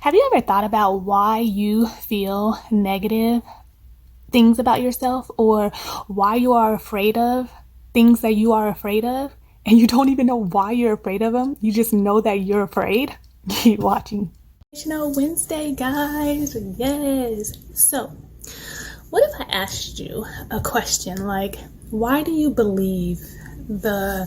Have you ever thought about why you feel negative things about yourself or why you are afraid of things that you are afraid of and you don't even know why you're afraid of them? You just know that you're afraid. Keep watching. Wednesday, guys. Yes. So, what if I asked you a question like, why do you believe the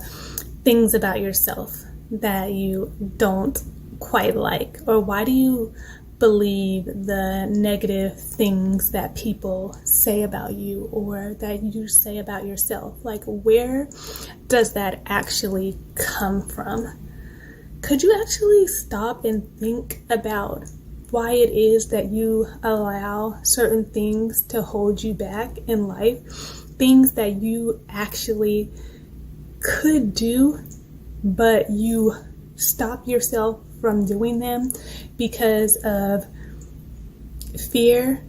things about yourself that you don't quite like? Or why do you believe the negative things that people say about you or that you say about yourself? Like, where does that actually come from? Could you actually stop and think about why it is that you allow certain things to hold you back in life? Things that you actually could do, but you stop yourself from doing them because of fear.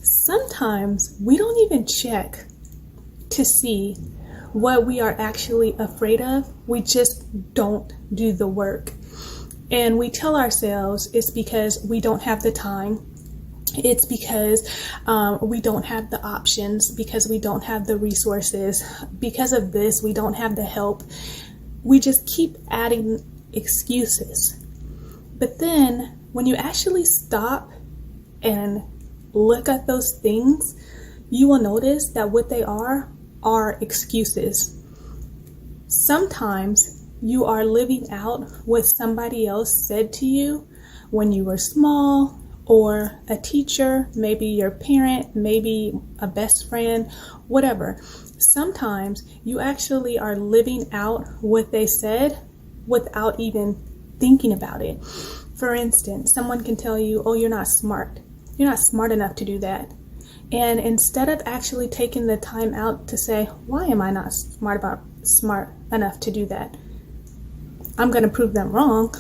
Sometimes we don't even check to see what we are actually afraid of. We just don't do the work. And we tell ourselves it's because we don't have the time. It's because we don't have the options, because we don't have the resources, because of this, we don't have the help. We just keep adding excuses. But then when you actually stop and look at those things, you will notice that what they are excuses. Sometimes you are living out what somebody else said to you when you were small, or a teacher, maybe your parent, maybe a best friend, whatever. Sometimes you actually are living out what they said without even thinking about it. For instance, someone can tell you, oh, you're not smart. You're not smart enough to do that. And instead of actually taking the time out to say, why am I not smart enough to do that? I'm going to prove them wrong.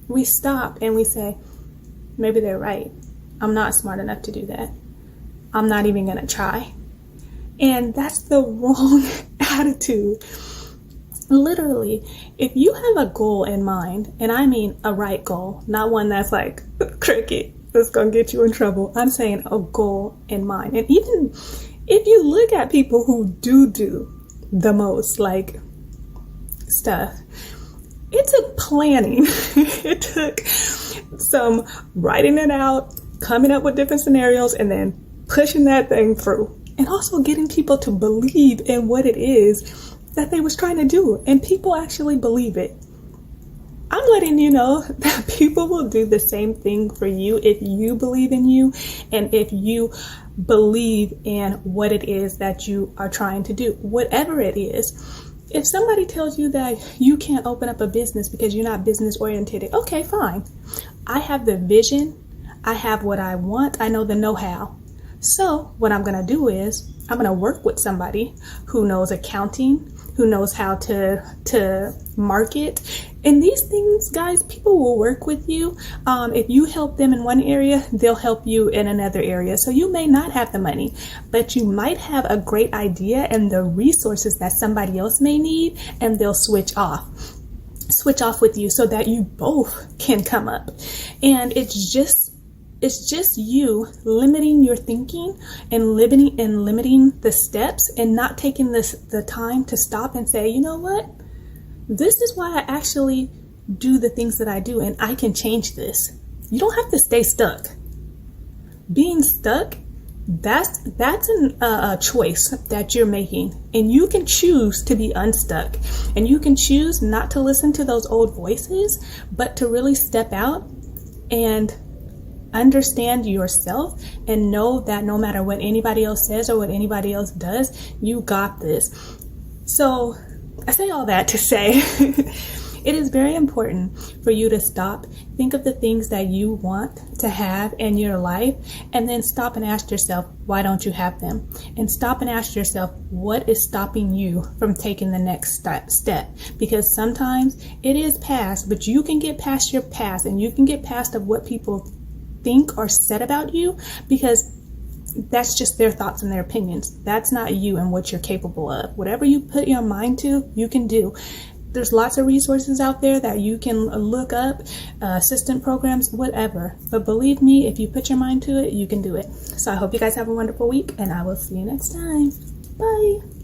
We stop and we say, maybe they're right. I'm not smart enough to do that. I'm not even going to try. And that's the wrong attitude. Literally, if you have a goal in mind, and I mean a right goal, not one that's like cricket, that's going to get you in trouble. I'm saying a goal in mind. And even if you look at people who do the most, like stuff, it took planning. It took some writing it out, coming up with different scenarios, and then pushing that thing through. And also getting people to believe in what it is that they was trying to do. And people actually believe it. I'm letting you know that people will do the same thing for you if you believe in you and if you believe in what it is that you are trying to do, whatever it is. If somebody tells you that you can't open up a business because you're not business oriented, okay, fine. I have the vision. I have what I want. I know the know-how. So what I'm going to do is I'm going to work with somebody who knows accounting, who knows how to market. And these things, guys, people will work with you. If you help them in one area, they'll help you in another area. So you may not have the money, but you might have a great idea and the resources that somebody else may need, and they'll switch off with you so that you both can come up. And it's just you limiting your thinking and limiting the steps and not taking the time to stop and say, you know what? This is why I actually do the things that I do, and I can change this. You don't have to stay stuck. Being stuck, that's a choice that you're making, and you can choose to be unstuck, and you can choose not to listen to those old voices, but to really step out and understand yourself and know that no matter what anybody else says or what anybody else does, you got this. So I say all that to say it is very important for you to stop, think of the things that you want to have in your life, and then stop and ask yourself, why don't you have them? And stop and ask yourself, what is stopping you from taking the next step? Because sometimes it is past, but you can get past your past, and you can get past of what people think or said about you, because that's just their thoughts and their opinions. That's not you and what you're capable of. Whatever you put your mind to, you can do. there's lots of resources out there that you can look up, assistant programs, whatever. But believe me, if you put your mind to it, you can do it. So I hope you guys have a wonderful week, and I will see you next time. Bye.